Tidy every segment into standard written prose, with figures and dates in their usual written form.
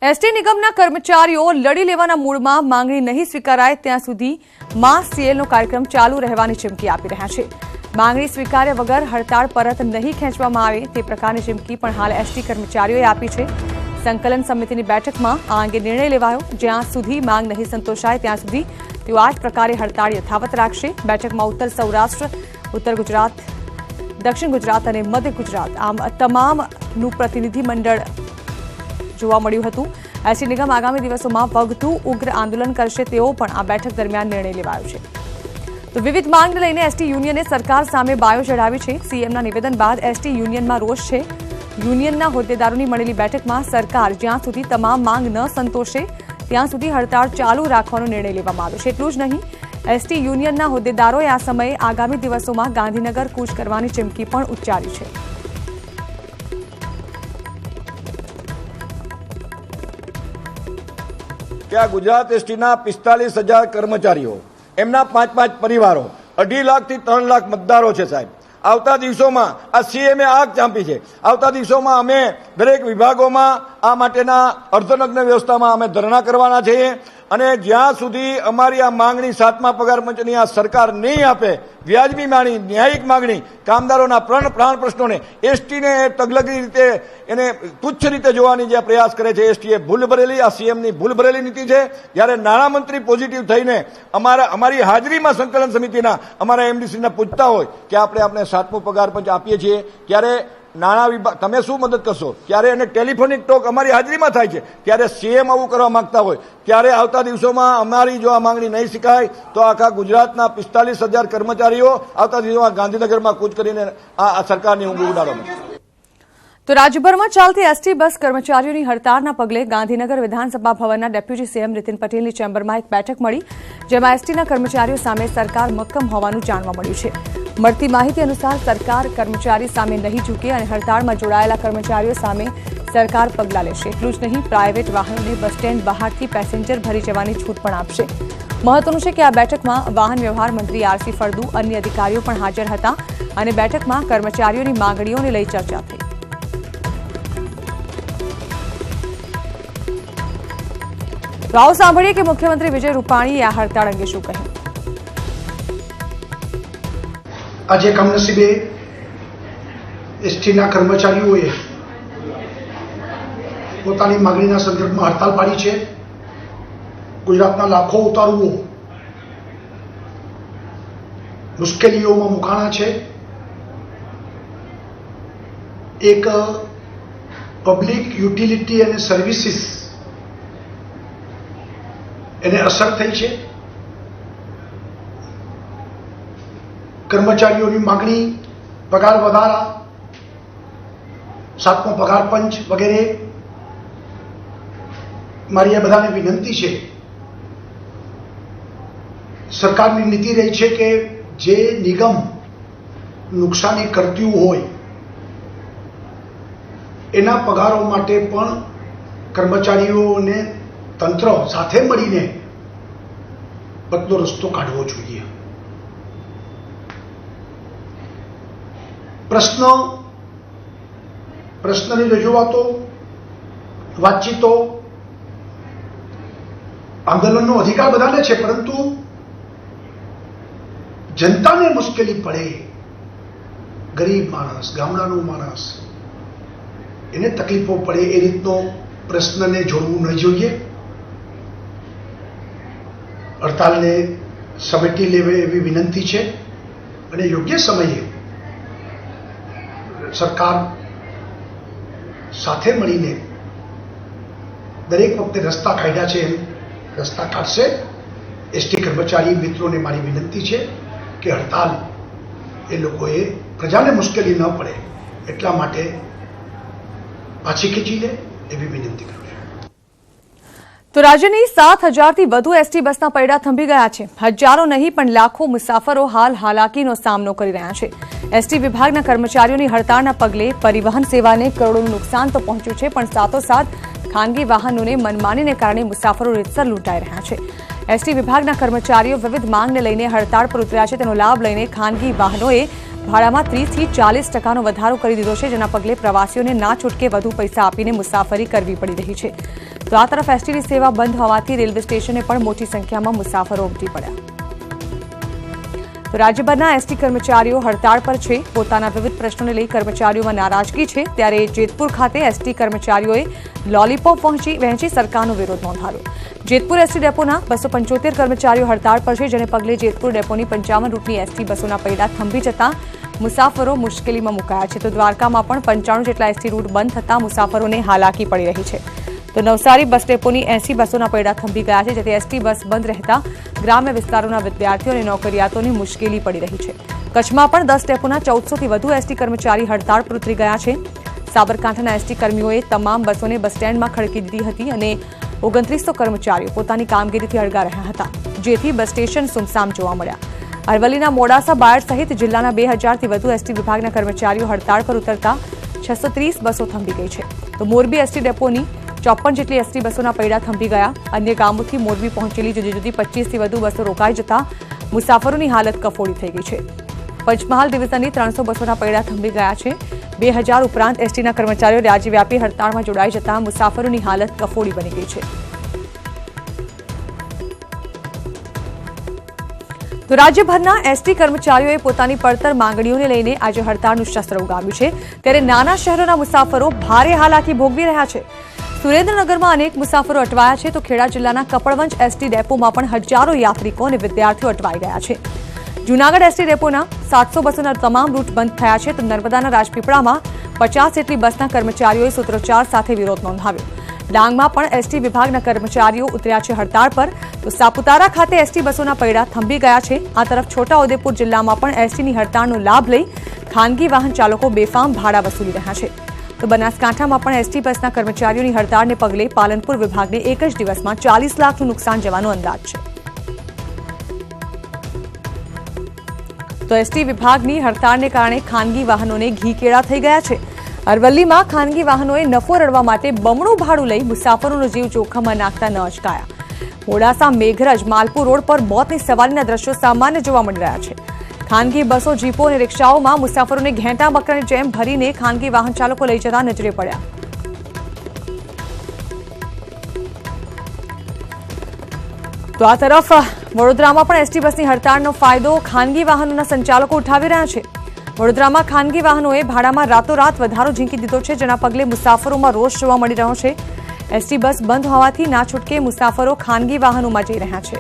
ST નિગમના કર્મચારીઓ લડી લેવાના મૂડમાં માંગણી નહીં સ્વીકારાય ત્યાં સુધી માસ સીએલનો કાર્યક્રમ ચાલુ રહેવાની ચીમકી આપી રહ્યા છે। માંગણી સ્વીકાર્યા વગર હડતાળ પરત નહીં ખેંચવામાં આવે તે પ્રકારની ચીમકી પણ હાલ એસટી કર્મચારીઓએ આપી છે। સંકલન સમિતિની બેઠકમાં આ અંગે નિર્ણય લેવાયો। જ્યાં સુધી માંગ નહીં સંતોષાય ત્યાં સુધી તેઓ આ જ પ્રકારે હડતાળ યથાવત રાખશે। બેઠકમાં ઉત્તર સૌરાષ્ટ્ર, ઉત્તર ગુજરાત, દક્ષિણ ગુજરાત અને મધ્ય ગુજરાત આમ તમામનું પ્રતિનિધિમંડળ જોવા મળ્યું હતું। એસટી નિગમ આગામી દિવસોમાં વધુ ઉગ્ર આંદોલન કરશે તેવો પણ આ બેઠક દરમિયાન નિર્ણય લેવાયો છે। તો વિવિધ માંગને લઈને એસટી યુનિયને સરકાર સામે બાયો ચઢાવી છે। સીએમના નિવેદન બાદ એસટી યુનિયનમાં રોષ છે। યુનિયનના હોદ્દેદારોની મળેલી બેઠકમાં સરકાર જ્યાં સુધી તમામ માંગ ન સંતોષે ત્યાં સુધી હડતાળ ચાલુ રાખવાનો નિર્ણય લેવામાં આવ્યો છે। એટલું જ નહીં, એસટી યુનિયનના હોદ્દેદારોએ આ સમયે આગામી દિવસોમાં ગાંધીનગર કૂચ કરવાની ચીમકી પણ ઉચ્ચારી છે। क्या गुजरात एसटीना 45,000 कर्मचारीओ एमना 5-5 परिवारों 2.5 लाख थी 3 लाख मतदारों छे साहेब। आवता दिवसों में आ सीएमए आग चांपी है। आवता दिवसों में अमे दरेक विभागों में आ माटेना अर्धनग्न व्यवस्था में अमे धरना करवाना छे અને જ્યાં સુધી અમારી આ માંગણી 7મા પગાર પંચની આ સરકાર નહીં આપે, વ્યાજબી માંગણી, ન્યાયિક માંગણી, કામદારોના પ્રાણ પ્રશ્નોને એસટીને તગલગી રીતે એને તુચ્છ રીતે જોવાની જે પ્રયાસ કરે છે એસટીએ ભૂલ ભરેલી, આ સીએમની ભૂલ ભરેલી નીતિ છે। જ્યારે નાણામંત્રી પોઝિટિવ થઈને અમારી હાજરીમાં સંકલન સમિતિના અમારા એમડીસીને પૂછતા હોય કે આપણે 7મો પગાર પંચ આપીએ છીએ ત્યારે નાણાં વિભાગ તમે શું મદદ કરશો, ત્યારે એને ટેલિફોનિક ટોક અમારી હાજરીમાં થાય છે। ત્યારે સીએમ આવું કરવા માંગતા હોય ત્યારે આવતા દિવસોમાં અમારી જો આ માંગણી નહીં સ્વીકારાય તો આખા ગુજરાતના 45,000 કર્મચારીઓ આવતા દિવસોમાં ગાંધીનગરમાં કૂચ કરીને આ સરકારની ઊંઘ ઉડાડવામાં। તો રાજ્યભરમાં ચાલતી એસટી બસ કર્મચારીઓની હડતાળના પગલે ગાંધીનગર વિધાનસભા ભવનના ડેપ્યુટી સીએમ નીતિન પટેલની ચેમ્બરમાં એક બેઠક મળી, જેમાં એસટીના કર્મચારીઓ સામે સરકાર મક્કમ હોવાનું જાણવા મળ્યું છે। મળતી માહિતી અનુસાર સરકાર કર્મચારી સામે નહીં ઝૂકે અને હડતાળમાં જોડાયેલા કર્મચારીઓ સામે સરકાર પગલાં લેશે। એટલું જ નહીં, પ્રાઇવેટ વાહનોને બસ સ્ટેન્ડ બહારથી પેસેન્જર ભરી જવાની છૂટ પણ આપશે। મહત્વનું છે કે આ બેઠકમાં વાહન વ્યવહાર મંત્રી આરસી ફળદુ, અન્ય અધિકારીઓ પણ હાજર હતા અને બેઠકમાં કર્મચારીઓની માંગણીઓને લઈ ચર્ચા થઈ। તો આવો સાંભળીએ કે મુખ્યમંત્રી વિજય રૂપાણીએ આ હડતાળ અંગે શું કહ્યું। આજે કમનસીબે એસટીના કર્મચારીઓએ પોતાની માંગણીના સંદર્ભમાં હડતાળ પાડી છે। ગુજરાતના લાખો ઉતારુઓ મુશ્કેલીઓમાં મુકાણા છે। એક પબ્લિક યુટિલિટી અને સર્વિસીસ એને અસર થઈ છે। કર્મચારીઓની માંગણી, પગાર વધારા, 7મો પગાર પંચ વગેરે મારી આ બધાને વિનંતી છે। સરકારની નીતિ રહી છે કે જે નિગમ નુકસાની કરતું હોય એના પગારો માટે પણ કર્મચારીઓને તંત્ર સાથે મળીને બદલો રસ્તો કાઢવો જોઈએ। પ્રશ્નની રજૂઆતો, વાતચીતો, આંદોલનનો અધિકાર બધાને છે, પરંતુ જનતાને મુશ્કેલી પડે, ગરીબ માણસ, ગામડાનો માણસ એને તકલીફો પડે એ રીતનો પ્રશ્નને જોડવું નહીં જોઈએ। હડતાલને સમેટી લેવે એવી વિનંતી છે અને યોગ્ય સમયે સરકાર સાથે મળીને દરેક વખતે રસ્તા કાઢ્યા છે એમ રસ્તા કાઢશે। એસટી કર્મચારી મિત્રોને મારી વિનંતી છે કે હડતાલ એ લોકોએ પ્રજાને મુશ્કેલી ન પડે એટલા માટે પાછી ખેંચી લે એવી વિનંતી કરું છું। તો રાજ્યની 7,000થી વધુ એસટી બસના પૈડા થંભી ગયા છે। હજારો નહીં પણ લાખો મુસાફરો હાલ હાલાકીનો સામનો કરી રહ્યા છે। એસટી વિભાગના કર્મચારીઓની હડતાળના પગલે પરિવહન સેવાને કરોડોનું નુકસાન તો પહોંચ્યું છે, પણ સાથોસાથ ખાનગી વાહનોને મનમાનીને કારણે મુસાફરો રીતસર લૂંટાઈ રહ્યા છે। એસટી વિભાગના કર્મચારીઓ વિવિધ માંગને લઈને હડતાળ પર ઉતર્યા છે, તેનો લાભ લઈને ખાનગી વાહનોએ ભાડામાં 30 થી 40% વધારો કરી દીધો છે, જેના પગલે પ્રવાસીઓને ના છૂટકે વધુ પૈસા આપીને મુસાફરી કરવી પડી રહી છે. તો આ તરફ એસટીની સેવા બંધ હોવાથી રેલવે સ્ટેશને પણ મોટી સંખ્યામાં મુસાફરો ઉમટી પડ્યા. તો રાજ્યભરના એસટી કર્મચારીઓ હડતાળ પર છે. પોતાના વિવિધ પ્રશ્નોને લઈ કર્મચારીઓમાં નારાજગી છે. ત્યારે જેતપુર ખાતે એસટી કર્મચારીઓએ લોલીપોપ વહેંચી સરકારનો વિરોધ નોંધાવ્યો. જેતપુર એસટી ડેપોના 275 કર્મચારીઓ હડતાળ પર છે, જેને પગલે જેતપુર ડેપોની 55 રૂટની એસટી બસોના પૈડા થંભી જતા મુસાફરો મુશ્કેલીમાં મુકાયા છે. તો દ્વારકામાં પણ 95 જેટલા એસટી રૂટ બંધ થતા મુસાફરોને હાલાકી પડી રહી છે. તો નવસારી બસ ડેપોની 80 બસોના પૈડા થંભી ગયા છે, જેથી એસટી બસ બંધ રહેતા ગ્રામ્ય વિસ્તારોના વિદ્યાર્થીઓ અને નોકરિયાતોની મુશ્કેલી પડી રહી છે. કચ્છમાં પણ 10 ડેપોના 1400થી વધુ એસટી કર્મચારી હડતાળ પર ઉતરી ગયા છે. સાબરકાંઠાના એસટી કર્મીઓએ તમામ બસોને બસ સ્ટેન્ડમાં ખડકી દીધી હતી અને 2900 કર્મચારીઓ પોતાની કામગીરીથી અળગા રહ્યા હતા, જેથી બસ સ્ટેશન સુમસામ જોવા મળ્યા. અરવલ્લીના મોડાસા, બાયડ સહિત જિલ્લાના 2000થી વધુ એસટી વિભાગના કર્મચારીઓ હડતાળ પર ઉતરતા 630 બસો થંભી ગઈ છે. તો મોરબી એસટી ડેપોની 54 જેટલી એસટી બસોના પૈડા થંભી ગયા. અન્ય ગામોથી મોરબી પહોંચેલી જુદી જુદી 25થી વધુ બસો રોકાઈ જતા મુસાફરોની હાલત કફોડી થઈ ગઈ છે. પંચમહાલ ડિવિઝનની 300 બસોના પૈડા થંભી ગયા છે. 2000 ઉપરાંત એસટીના કર્મચારીઓ રાજ્યવ્યાપી હડતાળમાં જોડાઈ જતા મુસાફરોની હાલત કફોડી બની ગઈ છે. તો રાજ્યભરના એસટી કર્મચારીઓએ પોતાની પડતર માંગણીઓને લઈને આજે હડતાળનું શસ્ત્ર ઉગામ્યું છે. ત્યારે નાના શહેરોના મુસાફરો ભારે હાલાકી ભોગવી રહ્યા છે. સુરેન્દ્રનગરમાં અનેક મુસાફરો અટવાયા છે, તો ખેડા જિલ્લાના કપડવંજ એસટી ડેપોમાં પણ હજારો યાત્રિકો અને વિદ્યાર્થીઓ અટવાઈ ગયા છે. જૂનાગઢ એસટી ડેપોના 700 બસોના તમામ રૂટ બંધ થયા છે. તો નર્મદાના રાજપીપળામાં 50 જેટલી બસના કર્મચારીઓએ સૂત્રોચ્ચાર સાથે વિરોધ નોંધાવ્યો. ડાંગમાં પણ એસટી વિભાગના કર્મચારીઓ ઉતર્યા છે હડતાળ પર. તો સાપુતારા ખાતે એસટી બસોના પૈડા થંભી ગયા છે. આ તરફ છોટાઉદેપુર જિલ્લામાં પણ એસટીની હડતાળનો લાભ લઈ ખાનગી વાહન ચાલકો બેફામ ભાડા વસૂલી રહ્યા છે. તો બનાસકાંઠામાં પણ એસટી બસના કર્મચારીઓની હડતાળને પગલે પાલનપુર વિભાગને એક જ દિવસમાં 40 લાખનું નુકસાન જવાનો અંદાજ છે. તો એસટી વિભાગની હડતાળને કારણે ખાનગી વાહનોને ઘી કેળા થઈ ગયા છે. અરવલ્લીમાં ખાનગી વાહનોએ નફો રળવા માટે બમણું ભાડું લઈ મુસાફરોનો જીવ જોખમમાં નાખતા ન અચકાયા. મોડાસા મેઘરજ માલપુર રોડ પર મોતની સવારીના દ્રશ્યો સામાન્ય જોવા મળી રહ્યા છે. ખાનગી બસો, જીપો અને રિક્ષાઓમાં મુસાફરોને ઘેંટા બકરાની જેમ ભરીને ખાનગી વાહન ચાલકો લઈ જતા નજરે પડ્યા. તો આ તરફ વડોદરામાં પણ એસટી બસની હડતાળનો ફાયદો ખાનગી વાહનોના સંચાલકો ઉઠાવી રહ્યા છે. વડોદરામાં ખાનગી વાહનોએ ભાડામાં રાતોરાત વધારો ઝીંકી દીધો છે, જેના પગલે મુસાફરોમાં રોષ જોવા મળી રહ્યો છે. એસટી બસ બંધ હોવાથી ના છૂટકે મુસાફરો ખાનગી વાહનોમાં જઈ રહ્યા છે.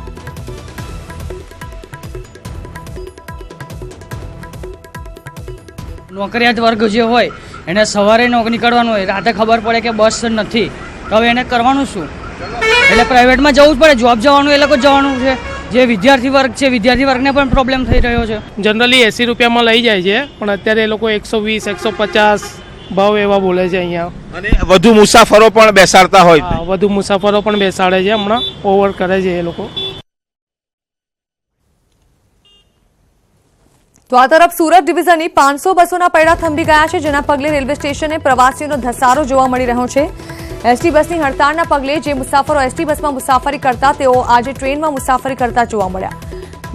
નોકરિયાત વર્ગ જે હોય એને સવારે નીકળવાનું હોય, રાતે ખબર પડે કે બસ નથી, તો હવે એને કરવાનું શું? એટલે પ્રાઇવેટમાં જવું જ પડે. જોબ જવાનું એ લોકો જવાનું છે. જે વિદ્યાર્થી વર્ગ છે, વિદ્યાર્થી વર્ગને પણ પ્રોબ્લેમ થઈ રહ્યો છે. જનરલી 80 રૂપિયામાં લઈ જાય છે, પણ અત્યારે એ લોકો 120, 150 ભાવ એવા બોલે છે અહીંયા. અને વધુ મુસાફરો પણ બેસાડતા હોય. હા, વધુ મુસાફરો પણ બેસાડે છે. હમણાં ઓવર કરે છે એ લોકો. તો આ તરફ સુરત ડિવિઝનની 500 બસોના પૈડા થંભી ગયા છે, જેના પગલે રેલવે સ્ટેશને પ્રવાસીઓનો ધસારો જોવા મળી રહ્યો છે. એસટી બસની હડતાળના પગલે જે મુસાફરો એસટી બસમાં મુસાફરી કરતા તેઓ આજે ટ્રેનમાં મુસાફરી કરતા જોવા મળ્યા.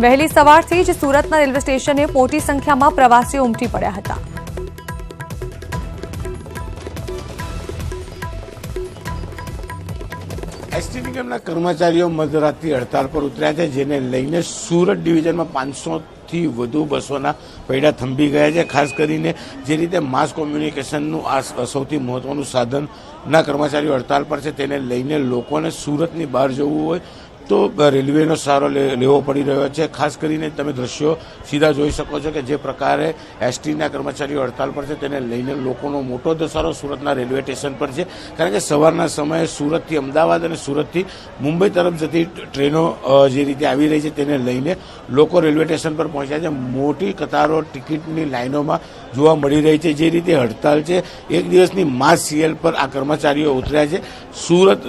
વહેલી સવારથી જ સુરતના રેલવે સ્ટેશને મોટી સંખ્યામાં પ્રવાસીઓ ઉમટી પડ્યા હતા. એસટી નિગમના કર્મચારીઓ મધરાતથી હડતાળ પર ઉતર્યા છે, જેને લઈને સુરત ડિવિઝનમાં 500થી વધુ બસોના પૈડા થંભી ગયા છે. ખાસ કરીને જે રીતે માસ કોમ્યુનિકેશનનું આ સૌથી મહત્વનું સાધનના કર્મચારીઓ હડતાળ પર છે, તેને લઈને લોકોને સુરતની બહાર જવું હોય તો રેલવેનો સહારો લેવો પડી રહ્યો છે. ખાસ કરીને તમે દ્રશ્યો સીધા જોઈ શકો છો કે જે પ્રકારે એસટીના કર્મચારીઓ હડતાળ પર છે, તેને લઈને લોકોનો મોટો ધસારો સુરતના રેલવે સ્ટેશન પર છે. કારણ કે સવારના સમયે સુરતથી અમદાવાદ અને સુરતથી મુંબઈ તરફ જતી ટ્રેનો જે રીતે આવી રહી છે, તેને લઈને લોકો રેલવે સ્ટેશન પર પહોંચ્યા છે. મોટી કતારો ટિકિટની લાઇનોમાં જોવા મળી રહી છે. જે રીતે હડતાળ છે, એક દિવસની માસ સીએલ પર આ કર્મચારીઓ ઉતર્યા છે. સુરત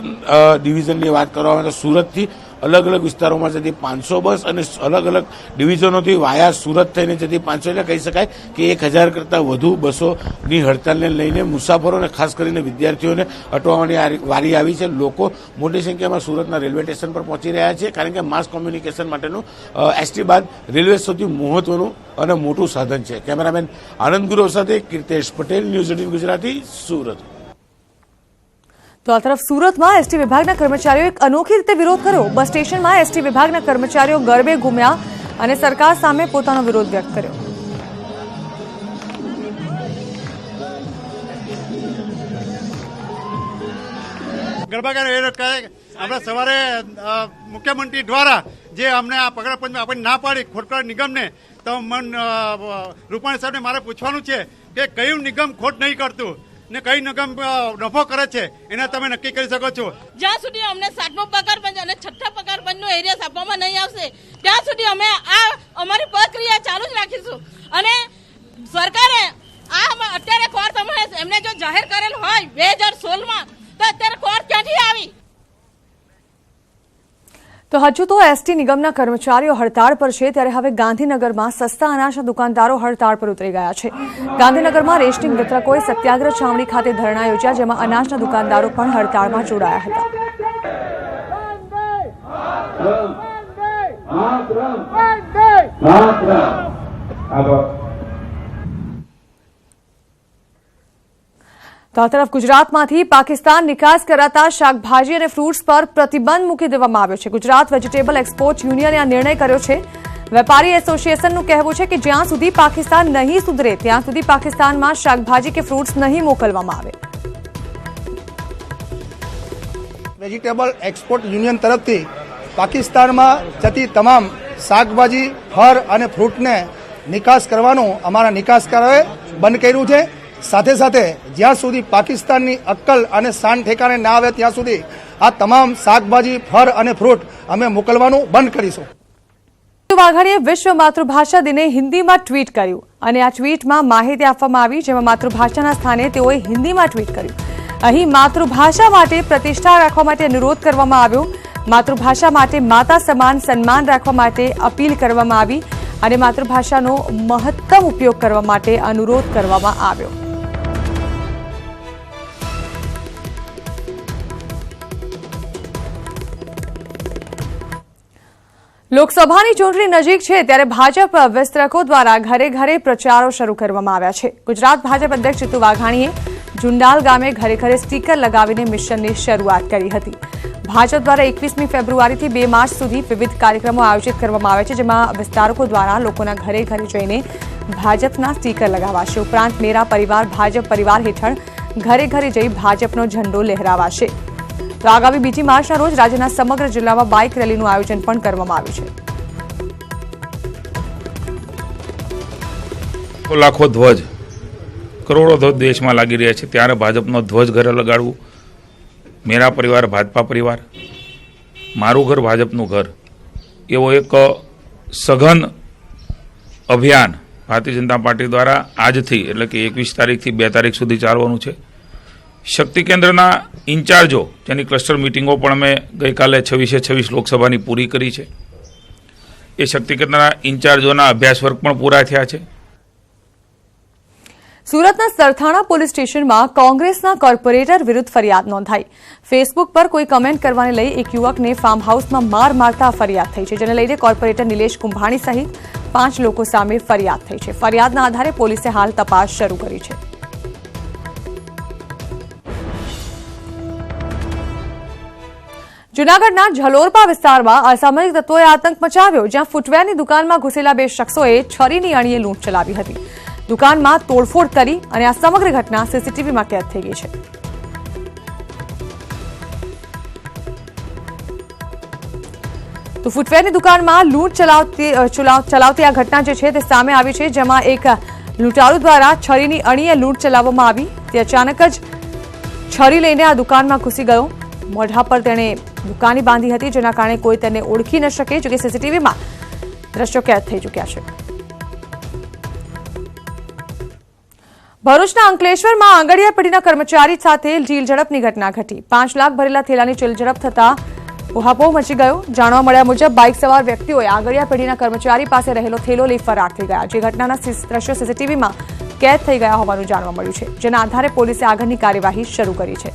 ડિવિઝનની વાત કરવામાં આવે તો સુરતથી અલગ અલગ વિસ્તારોમાં જતી 500 બસ અને અલગ અલગ ડિવિઝનોથી વાયા સુરત થઈને જતી 500, એટલે કહી શકાય કે 1000 કરતાં વધુ બસોની હડતાલને લઈને મુસાફરોને ખાસ કરીને વિદ્યાર્થીઓને અટવાવાની વારી આવી છે. લોકો મોટી સંખ્યામાં સુરતના રેલવે સ્ટેશન પર પહોંચી રહ્યા છે, કારણ કે માસ કોમ્યુનિકેશન માટેનું એસટી બાદ રેલવે સૌથી મહત્વનું અને મોટું સાધન છે. કેમેરામેન આનંદ ગુરવ સાથે કીર્તેશ પટેલ, ન્યૂઝ 18 ગુજરાતી, સુરત. તો આ તરફ સુરતમાં એસટી વિભાગના કર્મચારીઓએ એક અનોખી રીતે વિરોધ કર્યો. બસ સ્ટેશનમાં એસટી વિભાગના કર્મચારીઓ ગરબે ઘૂમ્યા અને સરકાર સામે પોતાનો વિરોધ વ્યક્ત કર્યો. ગરબા આપણે સવારે મુખ્યમંત્રી દ્વારા જે અમને આ પકડપંચમાં આપણે ના પાડી ખોટકર નિગમને, તો રૂપાણી સાહેબને મારે પૂછવાનું છે કે કયું નિગમ ખોટ નહીં કરતું ને કઈ નિગમ નફો કરે છે, એને તમે નક્કી કરી શકો છો. જ્યાં સુધી અમને 7મો પગાર પંચ અને 6ઠ્ઠા પગાર પંચનું એરિયસ આપવામાં નહીં આવશે ત્યાં સુધી અમે આ અમારી પ્રક્રિયા ચાલુ જ રાખીશું. અને સરકારે આ અત્યારે કોર તમે એમને જો જાહેર કરેલ હોય 2016માં, તો અત્યારે કોર ક્યાંથી આવી? તો હજુ તો એસટી નિગમના કર્મચારીઓ હડતાળ પર છે, ત્યારે હવે ગાંધીનગરમાં સસ્તા અનાજના દુકાનદારો હડતાળ પર ઉતરી ગયા છે. ગાંધીનગરમાં રેશનિંગ વિતરકોએ સત્યાગ્રહ છાવણી ખાતે ધરણા યોજ્યા, જેમાં અનાજના દુકાનદારો પણ હડતાળમાં જોડાયા હતા. તો આ તરફ ગુજરાતમાંથી પાકિસ્તાન નિકાસ કરાતા શાકભાજી અને ફ્રૂટ્સ પર પ્રતિબંધ મૂકી દેવામાં આવ્યો છે. ગુજરાત વેજીટેબલ એક્સપોર્ટ યુનિયને આ નિર્ણય કર્યો છે. વેપારી એસોસિએશનનું કહેવું છે કે જ્યાં સુધી પાકિસ્તાન નહીં સુધરે ત્યાં સુધી પાકિસ્તાનમાં શાકભાજી કે ફ્રૂટ્સ નહીં મોકલવામાં આવે. વેજીટેબલ એક્સપોર્ટ યુનિયન તરફથી પાકિસ્તાનમાં જતી તમામ શાકભાજી, ફળ અને ફ્રૂટને નિકાસ કરવાનું અમારા નિકાસકારોએ બંધ કર્યું છે. સાથે સાથે જ્યાં સુધી પાકિસ્તાનની અક્કલ અને શાન ઠેકાણે ના આવે ત્યાં સુધી આ તમામ શાકભાજી, ફળ અને ફ્રૂટ અમે મોકલવાનું બંધ કરીશું. વાઘાણીએ વિશ્વ માતૃભાષા દિને હિન્દીમાં ટ્વીટ કર્યું અને આ ટ્વીટમાં માહિતી આપવામાં આવી, જેમાં માતૃભાષાના સ્થાને તેઓએ હિન્દીમાં ટ્વીટ કર્યું. અહીં માતૃભાષા માટે પ્રતિષ્ઠા રાખવા માટે અનુરોધ કરવામાં આવ્યો. માતૃભાષા માટે માતા સમાન સન્માન રાખવા માટે અપીલ કરવામાં આવી અને માતૃભાષાનો મહત્તમ ઉપયોગ કરવા માટે અનુરોધ કરવામાં આવ્યો. લોકસભાની ચૂંટણી નજીક છે, ત્યારે ભાજપ વિસ્તરકો દ્વારા ઘરે ઘરે પ્રચારો શરૂ કરવામાં આવ્યા છે. ગુજરાત ભાજપ અધ્યક્ષ જીતુ વાઘાણીએ જુંડાલ ગામે ઘરે ઘરે સ્ટીકર લગાવીને મિશનની શરૂઆત કરી હતી. ભાજપ દ્વારા 21મી ફેબ્રુઆરીથી 2 માર્ચ સુધી વિવિધ કાર્યક્રમો આયોજિત કરવામાં આવે છે, જેમાં વિસ્તારકો દ્વારા લોકોના ઘરે ઘરે જઈને ભાજપના સ્ટીકર લગાવાશે. ઉપરાંત મેરા પરિવાર ભાજપ પરિવાર હેઠળ ઘરે ઘરે જઈ ભાજપનો ઝંડો લહેરાવાશે. તો આગામી 2 માર્ચના રોજ રાજ્યના સમગ્ર જિલ્લામાં બાઇક રેલીનું આયોજન પણ કરવામાં આવ્યું છે. લાખો ધ્વજ, કરોડો ધ્વજ દેશમાં લાગી રહ્યા છે, ત્યારે ભાજપનો ધ્વજ ઘરે લગાડવું, મેરા પરિવાર ભાજપા પરિવાર, મારું ઘર ભાજપનું ઘર, એવો એક સઘન અભિયાન ભારતીય જનતા પાર્ટી દ્વારા આજથી એટલે કે 21 તારીખથી 2 તારીખ સુધી ચાલવાનું છે. શક્તિ કેન્દ્રના ઇન્ચાર્જો, જેની ક્લસ્ટર મિટિંગો પણ અમે ગઈકાલે 26 લોકસભાની પૂરી કરી છે. એ શક્તિ કેન્દ્રના ઇન્ચાર્જોના અભ્યાસ વર્ગ પણ પૂરા થયા છે. સુરતના સરથાણા પોલીસ સ્ટેશનમાં કોંગ્રેસના કોર્પોરેટર વિરુદ્ધ ફરિયાદ નોંધાઈ. ફેસબુક પર કોઈ કમેન્ટ કરવાને લઈ એક યુવકને ફાર્મ હાઉસમાં માર મારતા ફરિયાદ થઈ છે, જેને લઈને કોર્પોરેટર નિલેશ કુંભાણી સહિત 5 લોકો સામે ફરિયાદ થઈ છે. ફરિયાદના આધારે પોલીસે હાલ તપાસ શરૂ કરી છે. જૂનાગઢના ઝલોરપા વિસ્તારમાં અસામરિક તત્વોએ આતંક મચાવ્યો, જ્યાં ફૂટવેરની દુકાનમાં ઘૂસેલા 2 શખ્સોએ છરીની અણીએ લૂંટ ચલાવી હતી. દુકાનમાં તોડફોડ કરી અને આ સમગ્ર ઘટના સીસીટીવીમાં કેદ થઈ ગઈ છે. તો ફૂટવેરની દુકાનમાં લૂંટ ચલાવતી આ ઘટના જે છે તે સામે આવી છે, જેમાં એક લૂંટારૂ દ્વારા છરીની અણીએ લૂંટ ચલાવવામાં આવી. તે અચાનક જ છરી લઈને આ દુકાનમાં ઘૂસી ગયો. મોઢા પર તેણે દુકાની બાંધી હતી, જેના કારણે કોઈ તેને ઓળખી ન શકે. જોકે સીસીટીવીમાં દ્રશ્યો કેદ થઈ ચૂક્યા છે. ભરૂચના અંકલેશ્વરમાં આંગડિયા પેઢીના કર્મચારી સાથે ચીલ ઝડપની ઘટના ઘટી. 5 લાખ ભરેલા થેલાની ચીલ ઝડપ થતા ઉહાપોહ મચી ગયો. જાણવા મળ્યા મુજબ બાઇક સવાર વ્યક્તિઓએ આગળિયા પેઢીના કર્મચારી પાસે રહેલો થેલો લઈ ફરાર થઈ ગયા. જે ઘટનાના દ્રશ્યો સીસીટીવીમાં કેદ થઈ ગયા હોવાનું જાણવા મળ્યું છે, જેના આધારે પોલીસે આગળની કાર્યવાહી શરૂ કરી છે.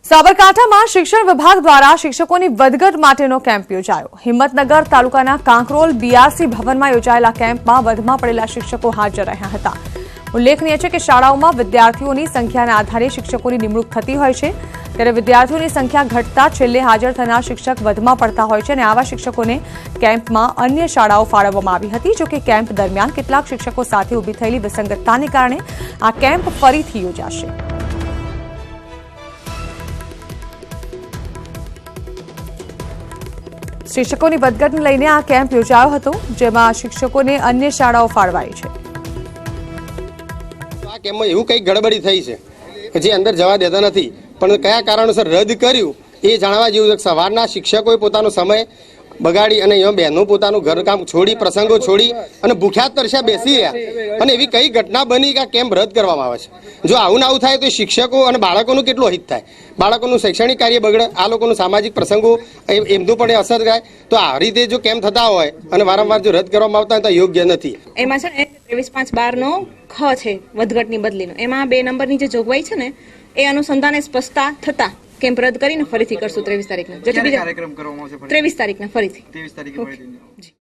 સાબરકાંઠામાં શિક્ષણ વિભાગ દ્વારા શિક્ષકોની વધઘટ માટેનો કેમ્પ યોજાયો. હિંમતનગર તાલુકાના કાંકરોલ બીઆરસી ભવનમાં યોજાયેલા કેમ્પમાં વધમાં પડેલા શિક્ષકો હાજર રહ્યા હતા. ઉલ્લેખનીય છે કે શાળાઓમાં વિદ્યાર્થીઓની સંખ્યાના આધારે શિક્ષકોની નિમણૂક થતી હોય છે, ત્યારે વિદ્યાર્થીઓની સંખ્યા ઘટતા છેલ્લે હાજર થનાર શિક્ષક વધમાં પડતા હોય છે અને આવા શિક્ષકોને કેમ્પમાં અન્ય શાળાઓ ફાળવવામાં આવી હતી. જોકે કેમ્પ દરમિયાન કેટલાક શિક્ષકો સાથે ઊભી થયેલી વિસંગતતાને કારણે આ કેમ્પ ફરીથી યોજાશે. શિક્ષકોની વધઘટને લઈને આ કેમ્પ યોજાયો હતો, જેમાં શિક્ષકોને અન્ય શાળાઓ ફાળવાઈ છે. આ કેમ્પમાં એવું કંઈક ગડબડી થઈ છે કે જે અંદર જવા દેતા નથી, પણ કયા કારણોસર રદ કર્યું એ જાણવા જેવું છે. સવારના શિક્ષકોએ પોતાનો સમય બગાડી અને અહીંયા બહેનો પોતાનું ઘરકામ છોડી, પ્રસંગો છોડી અને ભૂખ્યા તરસ્યા બેસી રહ્યા, અને એવી કઈ ઘટના બની કે આ કેમ્પ રદ કરવામાં આવે છે. જો આવું ના આવું થાય તો શિક્ષકો અને બાળકોનું કેટલું હિત થાય, બાળકોનું શૈક્ષણિક કાર્ય બગડે, આ લોકોનું સામાજિક પ્રસંગો એમનું પણ અસર થાય. તો આ રીતે જો કેમ્પ થતા હોય અને વારંવાર જો રદ કરવામાં આવતા હોય તો યોગ્ય નથી. એમાં છે ને 23.5/12 નો ખ છે વધઘટની બદલીનો, એમાં 2 નંબરની જે જોગવાઈ છે ને એ અનુસંધાને સ્પષ્ટતા થતા કેમ્પ રદ કરીને ફરીથી કરશું 23 તારીખના. 23 તારીખના ફરીથી.